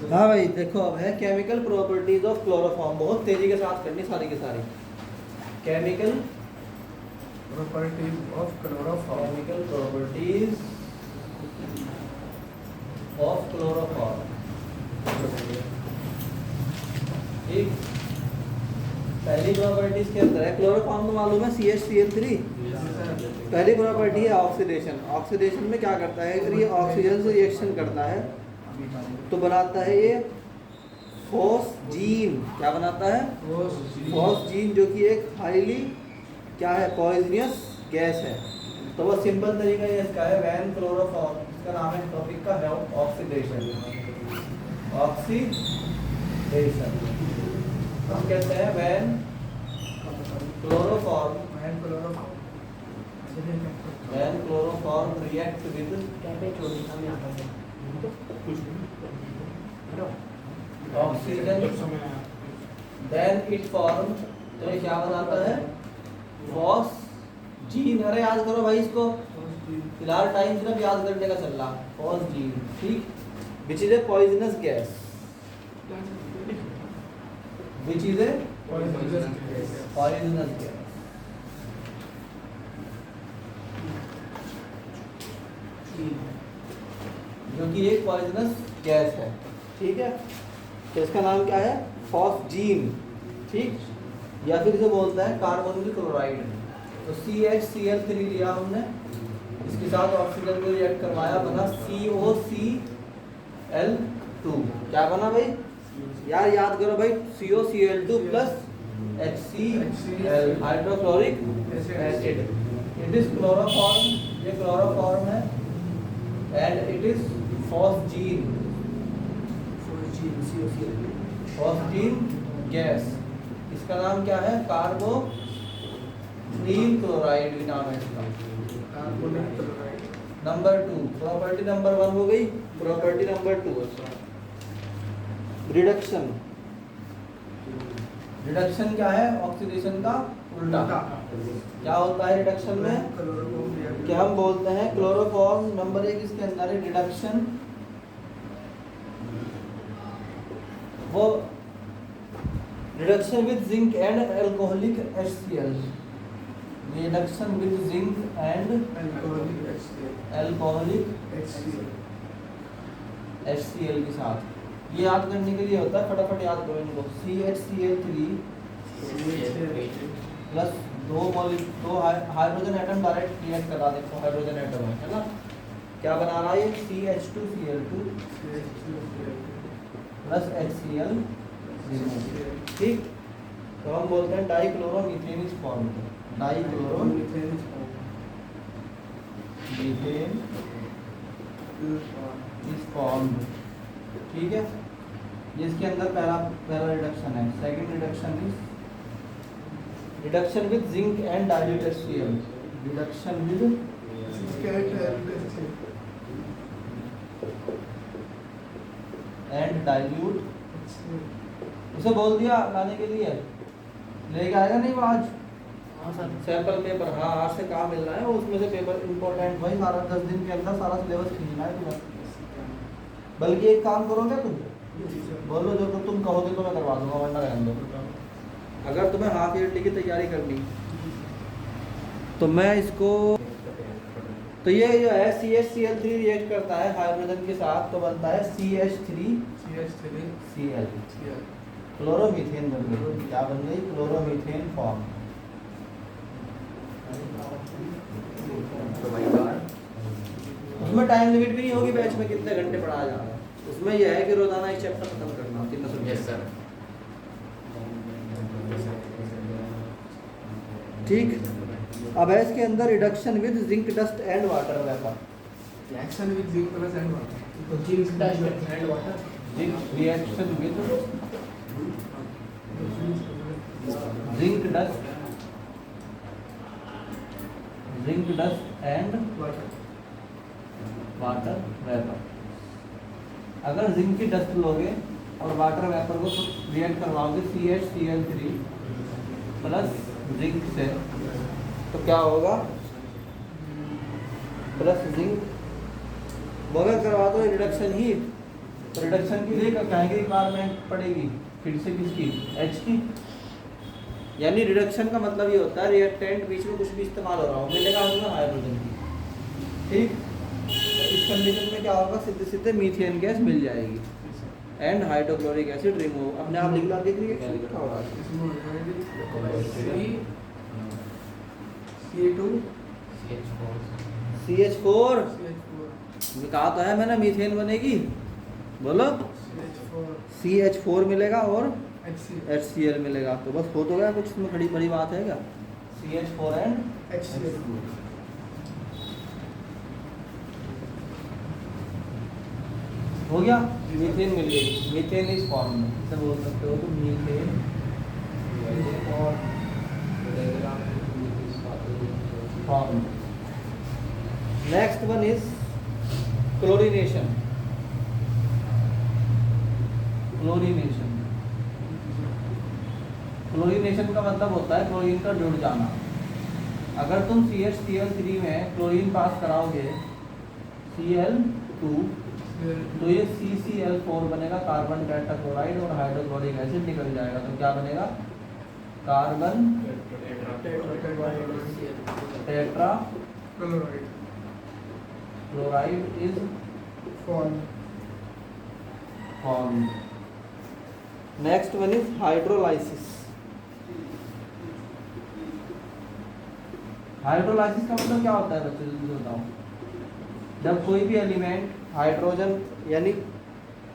हाँ भाई देखो, अब है केमिकल प्रॉपर्टीज ऑफ क्लोरोफॉर्म। बहुत तेजी के साथ करनी सारी की सारी। Chemical properties of chloroform. Chemical properties of chloroform. ठीक, पहली प्रॉपर्टीज के अंदर है क्लोरोफॉर्म तो मालूम है CH3। पहली प्रॉपर्टी है ऑक्सीडेशन। ऑक्सीडेशन में क्या करता है, अगर ये ऑक्सीजन से रिएक्शन करता है तो बनाता है ये फॉस्जीन। क्या बनाता है? फॉस्जीन, जो कि एक हाईली क्या है, पॉइजनियस गैस है। तो वो सिंपल तरीका ये इसका है, वैन क्लोरोफॉर्म, इसका नाम है टॉपिक का है ऑक्सीडेशन। ऑक्सीडेशन हम कहते हैं when chloroform react with oxygen then it form, तो ये क्या बनाता है? फॉस्जीन। अरे याद करो भाई इसको, फिलहाल टाइम सिर्फ याद करने का चल रहा। फॉस्जीन, ठीक, which is a poisonous gas. Which is a poisonous gas. जो कि एक पॉइजनस गैस है, ठीक है। तो इसका नाम क्या है? फॉस्जीन, ठीक। या फिर इसे बोलता है कार्बोनिल क्लोराइड। तो CHCl3 लिया हमने, इसके साथ ऑक्सीजन को रिएक्ट करवाया, बना COCl2। क्या बना भाई? यार याद करो भाई, COCl2 plus HCl, hydrochloric acid. It is chloroform, ये क्लोरोफॉर्म है, and it is phosgene. Phosgene gas, इसका नाम क्या है? कार्बोनिल क्लोराइड भी नाम है इसका। नंबर 2, प्रॉपर्टी नंबर 1 हो गई। Property number 2 reduction. रिडक्शन क्या है? ऑक्सीडेशन का उल्टा। क्या होता है रिडक्शन में? क्या हम बोलते हैं क्लोरोफॉर्म नंबर 1 इसके अंदर है रिडक्शन। वो reduction with zinc and alcoholic HCl। Reduction with zinc and alcoholic HCl के साथ। ये याद करने के लिए होता है, फटाफट याद करो इनको। CHCl3 प्लस दो हाइड्रोजन एटम डायरेक्ट रिएक्ट करा, देखो हाइड्रोजन एटम है ना, क्या बना रहा है ये? CH2Cl2 प्लस HCl, ठीक। तो हम बोलते हैं dichloromethane is formed. Dichloromethane is formed, ठीक है। ये इसके अंदर पहला रिडक्शन है। Second reduction is reduction with zinc and dilute HCl। Reduction with and dilute. उसे बोल दिया लाने के लिए, लेके आएगा नहीं वो आज? सैंपल पेपर, हाँ आज से काम मिल रहा है, उसमें से पेपर इंपॉर्टेंट भाई, सारा 10 दिन के अंदर सारा सिलेबस खींचना है तुम्हें। बल्कि एक काम करोगे तुम, बोलो जो तो तुम कहोगे तो मैं करवा दूंगा, वरना रहने दो। अगर तुम्हें हाफ ईयरली की तैयारी करनी तो मैं इसको, तो ये जो है CHCl3 रिएक्ट करता है हाइड्रोजन के साथ, तो बनता है CH3Cl। क्लोरोमीथेन बन गई। क्या बन गई? Chloromethane form. उसमें टाइम लिमिट भी नहीं होगी बैच में, कितने घंटे पढ़ाया जा रहा है। उसमें यह है कि रोजाना एक चैप्टर खत्म करना, 3 सब्जेक्ट सर, ठीक। अब है इसके अंदर reduction with zinc dust and water vapour. Reaction with zinc plus and water. तो zinc dust and water, zinc reaction with zinc dust and water vapour. अगर जिंक की डस्ट लोगे और वाटर वेपर को रिएक्ट करवाओगे CHCl3 प्लस जिंक से, तो क्या होगा? प्लस जिंक वो अगर करवा दो रिडक्शन ही, तो रिडक्शन के लिए क्या की रिक्वायरमेंट पड़ेगी फिर से किसकी, H की। यानी रिडक्शन का मतलब ये होता है रिएक्टेंट बीच में कुछ भी इस्तेमाल हो रहा हो, मिलेगा उसमें हाइड्रोजन की, ठीक। तो इस कंडीशन में क्या होगा, सीधे सीधे मीथेन गैस मिल जाएगी एंड हाइड्रोक्लोरिक एसिड रिमूव। अपने आप लिख लो आगे रिएक्शन क्या होगा। इसमें हो जाएगी C2 CH4 CH4 कहा तो है मैंने मीथेन बनेगी, बोलो। CH4 CH4 मिलेगा और HCl HCl मिलेगा, तो बस हो तो गया, कुछ इसमें बड़ी बड़ी बात है क्या। CH4 एंड HCl हो गया, मीथेन मिल गई। मीथेन इस फॉर्म में इसे बोल सकते हो तुम मीथेन और form. Next one is chlorination. Chlorination chlorination का मतलब होता है क्लोरीन का जुड़ जाना। अगर तुम CHCl3 में क्लोरीन पास कराओगे Cl2 तो ये CCl4 बनेगा, कार्बन टेट्राक्लोराइड, और हाइड्रोक्लोरिक एसिड निकल जाएगा। तो क्या बनेगा, carbon tetra chloride chloride is form. Form. Next one is hydrolysis. Hydrolysis का मतलब क्या होता है बच्चों, जल्दी बताओ। जब कोई भी एलिमेंट हाइड्रोजन यानी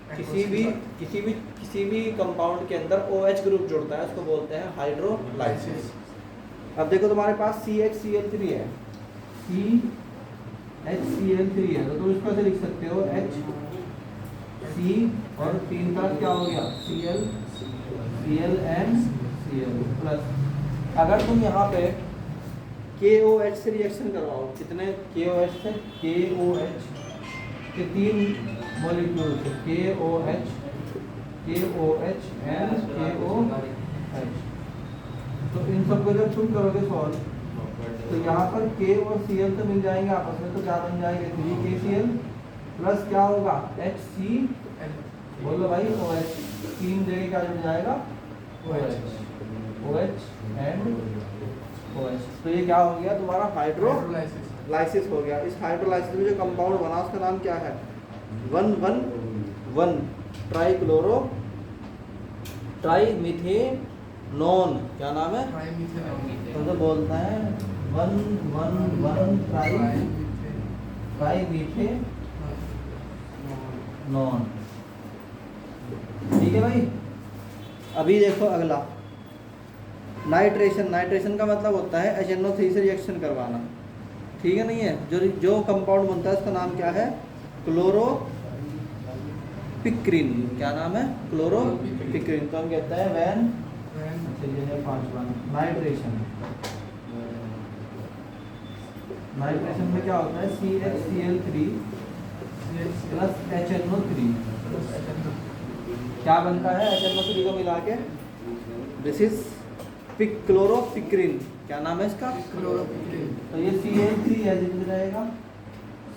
किसी भी कंपाउंड के अंदर OH ग्रुप जुड़ता है उसको बोलते हैं हाइड्रोलाइसिस। अब देखो तुम्हारे पास CHCl3 है, CHCl3 है, तो तुम इसको ऐसे लिख सकते हो HC और 3 का क्या हो गया Cl and Cl प्लस। अगर तुम यहाँ पे KOH से रिएक्शन करवाओ, कितने KOH से, KOH के 3 मॉलिक्यूल से, KOH and KOH, तो इन सबको जब तुम करोगे सॉल्व तो यहाँ पर K और Cl तो मिल जाएंगे आपस में, तो क्या बन जाएंगे 3KCl प्लस क्या होगा HC, बोलो भाई OH, 3 जगह क्या जुड़ जाएगा OH एंड OH। तो ये क्या हो गया तुम्हारा हाइड्रोलाइसिस हो गया। इस हाइड्रोलाइसिस में जो कंपाउंड बना उसका नाम क्या है 1,1,1 ट्राइक्लोरो ट्राइमीथेनॉन। क्या नाम है, तो बोलता है 1,1,1 ट्राइमीथेनॉन। ठीक है भाई। अभी देखो अगला नाइट्रेशन। नाइट्रेशन का मतलब होता है HNO3 से रिएक्शन करवाना, ठीक है नहीं है। जो कंपाउंड बनता है उसका नाम क्या है क्लोरोपिक्रिन। क्या नाम है क्लोरोपिक्रिन। तो हम कहते हैं व्हेन चलिए 5वां नाइट्रेशन। नाइट्रेशन में क्या होता है CHCl3 प्लस HNO3 क्या बनता है HNO3 को मिला के दिस इज क्लोरोपिक्रिन। क्या नाम है इसका क्लोरोपिक्रिन। तो ये CH3 एसिड रहेगा,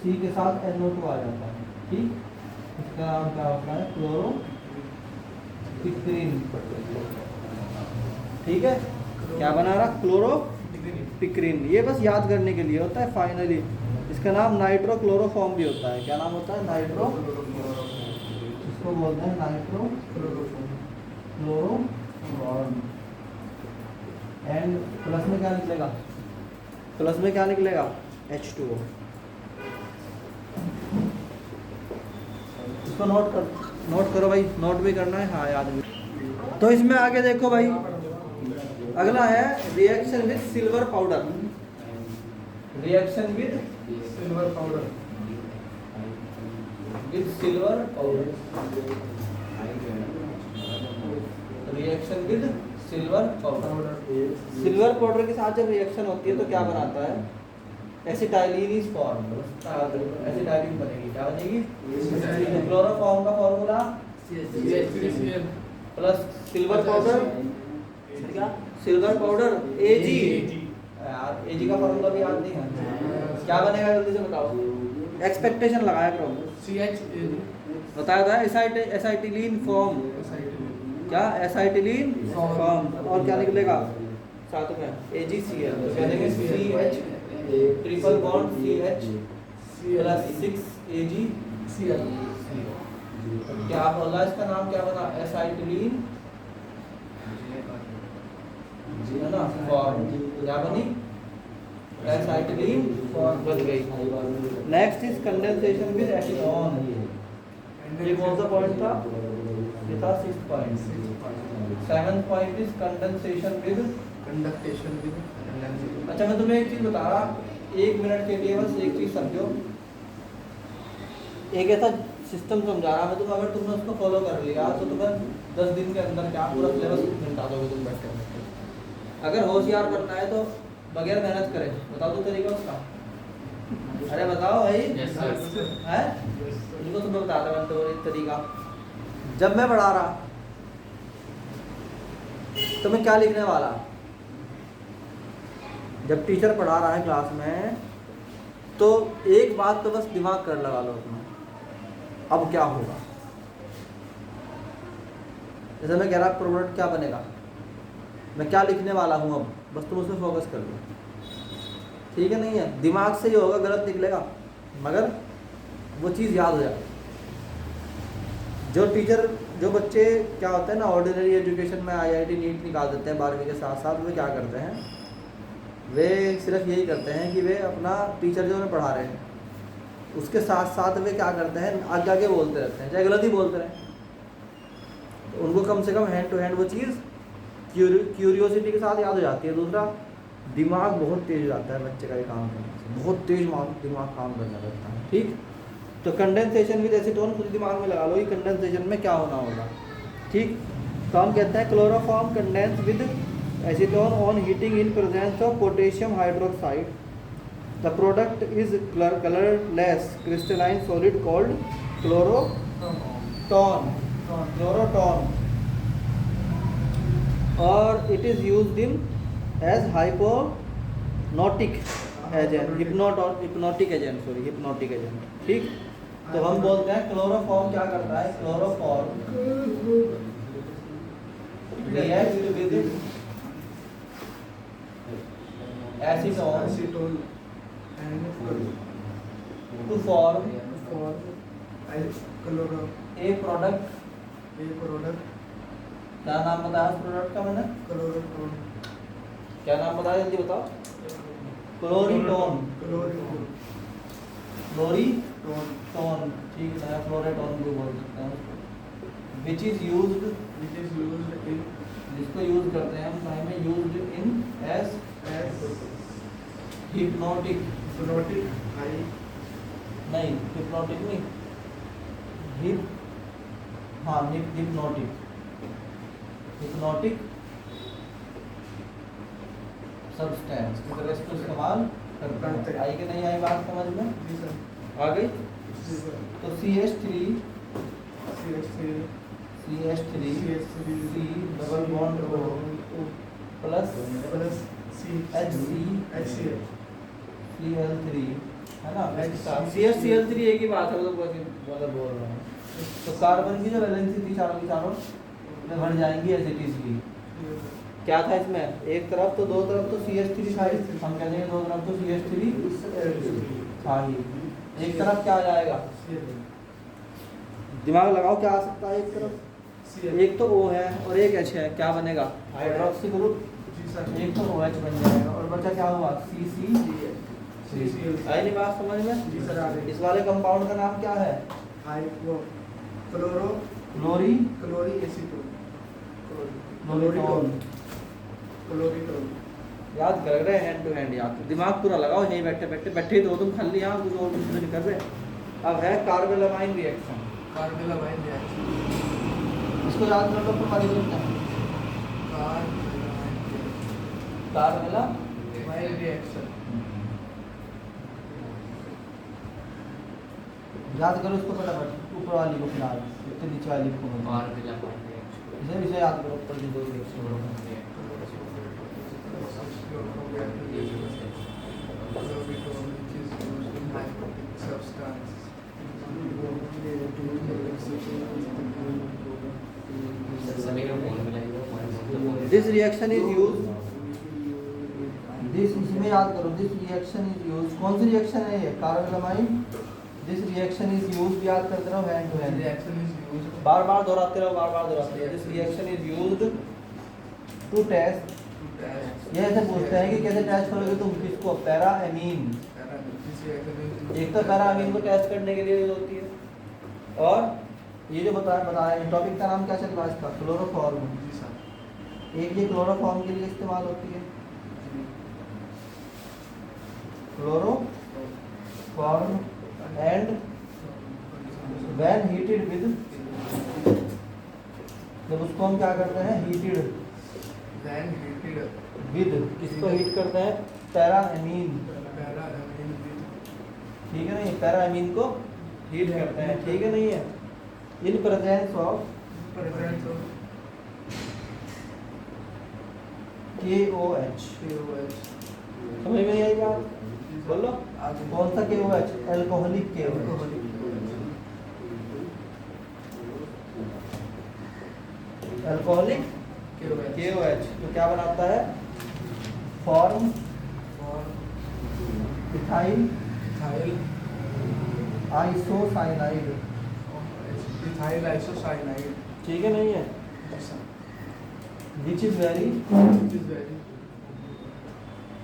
C के साथ NO2 आ जाता है, ठीक। इसका नाम क्या होता है क्लोरोपिक्रिन, ठीक है। क्या बना रहा क्लोरोपिक्रिन। ये बस याद करने के लिए होता है। फाइनली इसका नाम नाइट्रोक्लोरोफॉर्म भी होता है। क्या नाम होता है नाइट्रो, इसको बोलते हैं नाइट्रोक्लोरोफॉर्म। एंड प्लस में क्या निकलेगा, प्लस में क्या निकलेगा H2O। इसको नोट करो भाई, नोट भी करना है, हाँ याद भी। तो इसमें आगे देखो भाई, अगला है reaction with silver powder. Reaction with silver powder reaction with silver powder. Silver powder के साथ जब रिएक्शन होती है तो क्या बनाता है एसिटाइलिन इज फॉर्म। एसिटाइलिन बनेगी, क्या बनेगी क्लोरोफॉर्म का formula CHCl plus silver powder, क्या सिल्वर पाउडर Ag। यार Ag का फॉर्मूला भी याद नहीं है, क्या बनेगा जल्दी से बताओ। एक्सपेक्टेशन लगाया करो। बताया था एसाइटिलीन फॉर्म, क्या एसाइटिलीन फॉर्म, और क्या निकलेगा साथ में AgCl, तो कह देंगे CH triple bond CH plus 6AgCl। क्या बोला इसका नाम क्या बना, एसाइटिलीन है ना फॉर्म, क्या बनी एसाइटिलीन फॉर्म बन गई। Next is condensation with acetone, ये कौन सा पॉइंट था, ये था 6th point. 7th point is condensation with कंडक्टेशन विद। अच्छा मैं तुम्हें एक चीज बता रहा, 1 मिनट के लिए बस एक चीज समझो, एक ऐसा सिस्टम समझा रहा मैं तुम्हें, अगर तुमने उसको फॉलो कर लिया तो तुम्हें 10 दिन के अंदर क्या पूरा सिलेबस निपटा दोगे तुम बैठ कर। अगर होशियार बनना है तो बगैर मेहनत करे, बताओ तो तरीका उसका, अरे बताओ भाई है, इनको तुम्हें बताता मैं तो एक तरीका। जब मैं पढ़ा रहा तो मैं क्या लिखने वाला, जब टीचर पढ़ा रहा है क्लास में तो एक बात तो बस दिमाग कर लगा लो अपना, अब क्या होगा। जैसे मैं कह रहा प्रोडक्ट क्या बनेगा, मैं क्या लिखने वाला हूँ, अब बस तुम उसमें फोकस कर लो, ठीक है, नहीं है दिमाग से ही होगा, गलत निकलेगा मगर वो चीज़ याद हो जाए। जो टीचर, जो बच्चे क्या होते हैं ना ऑर्डिनरी एजुकेशन में IIT नीट निकाल देते हैं 12वीं के साथ साथ, वे क्या करते हैं, वे सिर्फ यही करते हैं कि वे अपना टीचर जो उन्हें पढ़ा रहे हैं उसके साथ साथ वे क्या करते हैं आगे आगे बोलते रहते हैं, चाहे गलत ही बोलते रहें, तो उनको कम से कम हैंड टू हैंड वो चीज़ क्यूरियोसिटी के साथ याद हो जाती है। दूसरा, दिमाग बहुत तेज हो जाता है बच्चे का ये काम करने से, बहुत तेज दिमाग काम करने लगता है, ठीक। तो कंडेंसेशन विद एसीटोन खुद दिमाग में लगा लो कि कंडेंसेशन में क्या होना होगा, ठीक। तो हम कहते हैं chloroform condense with acetone on heating in presence of potassium hydroxide, the product is colourless crystalline solid called chloretone, और it is used in as hypnotic agent, ठीक। तो हम बोलते हैं क्लोरोफॉर्म क्या करता है, chloroform react with acetone to form a product, क्या नाम बताया उस प्रोडक्ट का मैंने, क्लोरोटोन, क्या नाम बताया जल्दी बताओ, क्लोरीटोन, ठीक है, फ्लोरेटोन भी बोल सकते हैं, विच इज यूज्ड इन, जिसको यूज करते हैं हम टाइम में, यूज्ड इन एज हिप्नोटिक नहीं, हिप्नोटिक नहीं, हिप्नोटिक सब्सटेंस की तरह इसको इस्तेमाल करते हैं। आई कि नहीं आई बात समझ में, आ गई। तो CH3 C double bond O plus HCl3 है ना, CH3 एक ही बात है, मतलब बोल रहा हूँ। तो कार्बन की जो वैलेंसी थी चारों की चारों में भर जाएंगी एसिटीज की। क्या था इसमें, एक तरफ तो दो तरफ तो CH3 था, हम कहते हैं दो तरफ तो CH3 था ही, एक तरफ क्या आ जाएगा, दिमाग लगाओ क्या आ सकता है एक तरफ, एक तो O है और एक H है, क्या बनेगा हाइड्रोक्सी ग्रुप, एक तो OH बन जाएगा और बचा क्या हुआ CCl। आई नहीं बात समझ में, इस वाले कंपाउंड का नाम क्या है, क्लोरीटोन। याद कर रहे हैं, हैंड टू हैंड याद, दिमाग पूरा लगाओ, यहीं बैठे ही तो तुम खाली यहाँ कुछ और कुछ नहीं कर रहे। अब है कार्बेलामाइन रिएक्शन, इसको याद कर लो, कार्बेलामाइन रिएक्शन याद करो इसको फटाफट, ऊपर वाली को फिलहाल, इसके नीचे वाली को इसे याद करो, ऊपर की दो रिएक्शन सभी लोग बोल मिलाएंगे this reaction is use, this इसमें याद करो, दिस रिएक्शन इज यूज, कौन सी रिएक्शन है ये, carbonyl. This reaction is use, याद करते रहो, hand to hand, reaction is used बार बार दोहराते रहो, बार बार दोहराते रहो। This reaction is used to test, ये ऐसे पूछते हैं कि कैसे टेस्ट करोगे तुम किसको, पैरा एमीन। एक तो पैरा एमीन को टेस्ट करने के लिए यूज होती है, और ये जो बताया टॉपिक का नाम क्या चल रहा है इसका, क्लोरोफॉर्म। एक ये क्लोरोफॉर्म के लिए इस्तेमाल होती है, chloroform, and when heated with, जब उसको हम क्या करते हैं, हीटेड विद, किसको हीट करते हैं, पैरा एमीन, ठीक है नहीं, पैरा एमीन को हीट करते हैं, ठीक है नहीं है, इन प्रेजेंस ऑफ KOH। समझ में नहीं आई बात, बोलो कौन सा KOH, alcoholic KOH, alcoholic KOH तो क्या बनाता है, फॉर्म इथाइल आइसोसाइनाइड, ठीक है नहीं है, विच इज वेरी,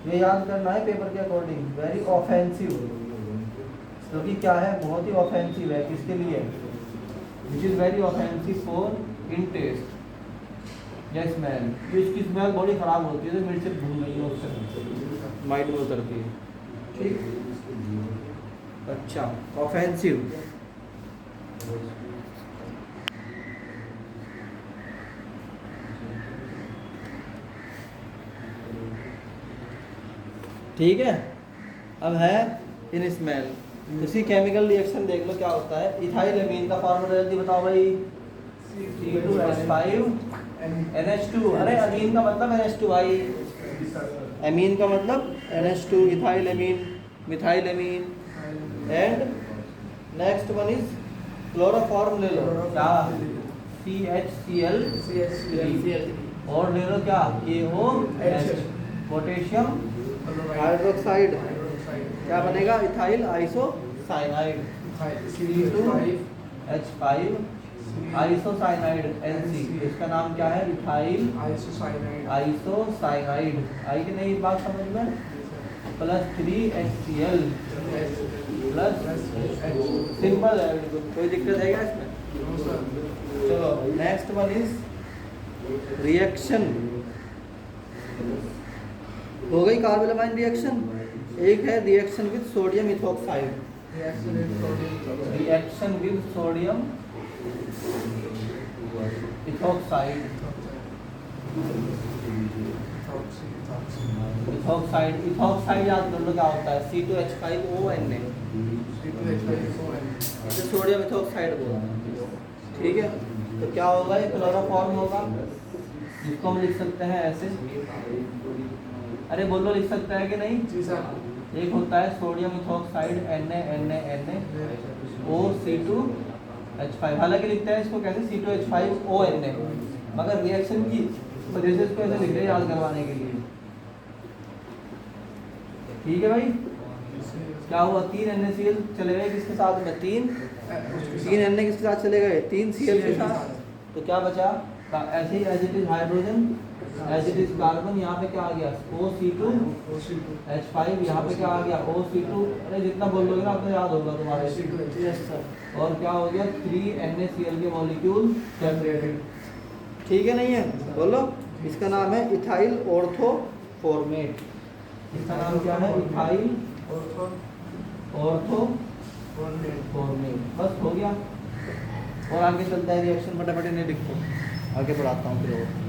ये याद करना है पेपर के अकॉर्डिंग, वेरी ऑफेंसिव, क्योंकि क्या है, बहुत ही ऑफेंसिव है, किसके लिए, which is very offensive for in taste या स्मेल, जो इसकी स्मेल बड़ी खराब होती है, तो मिर्च भूल गई है उससे माइंड में उतरती है, ठीक, अच्छा, ऑफेंसिव, ठीक है। अब है इन स्मेल, इसकी केमिकल रिएक्शन देख लो क्या होता है, इथाइल एमीन का फॉर्मूला जल्दी बताओ भाई, C2H5NH2, अरे अमीन का मतलब NH2 भाई, एमीन का मतलब NH2, ethyl amine, methyl amine, and next one is chloroform ले लो, क्या, CHCl, और ले लो क्या, KOH, पोटेशियम हाइड्रोक्साइड, क्या बनेगा, ethyl isocyanide, C2H5 isocyanide NC, इसका नाम क्या है, इथाइल आइसोसाइनाइड, आई कि नहीं बात समझ में, प्लस 3HCl प्लस, सिंपल है, कोई दिक्कत है क्या इसमें, चलो नेक्स्ट वन इज रिएक्शन, हो गई कार्बोनिल रिएक्शन, एक है reaction with sodium ethoxide, reaction with sodium ethoxide, ethoxide याद कर लो क्या होता है, C2H5ONA, इसे सोडियम इथोक्साइड बोलते हैं, ठीक है। तो क्या होगा, ये क्लोरोफॉर्म होगा, इसको हम लिख सकते हैं ऐसे, अरे बोलो लिख सकते हैं कि नहीं, एक होता है सोडियम इथोक्साइड NaNaNaOC2H5, हालांकि लिखते हैं इसको कैसे, C2H5ONA, मगर रिएक्शन की वजह से इसको ऐसे लिख रहे हैं याद करवाने के लिए, ठीक है भाई। क्या हुआ, 3 NaCl चले गए किसके साथ में, 3 Na किसके साथ चले गए, 3 Cl के साथ, तो क्या बचा, ऐसे ही as it is hydrogen, as it is carbon, यहाँ पे क्या आ गया, OC2H5, यहाँ पे क्या आ गया, OC2, अरे जितना बोल लोगे ना आपको याद होगा तुम्हारे, और क्या हो गया, 3 NaCl के मॉलिक्यूल सेपरेटेड, ठीक है नहीं है, बोलो, इसका नाम है इथाइल ऑर्थोफॉर्मेट, इसका नाम क्या है, इथाइल ऑर्थोफॉर्मेट, बस हो गया। और आगे चलता है रिएक्शन, फटाफट नहीं लिखो, आगे बढ़ाता हूँ फिर और।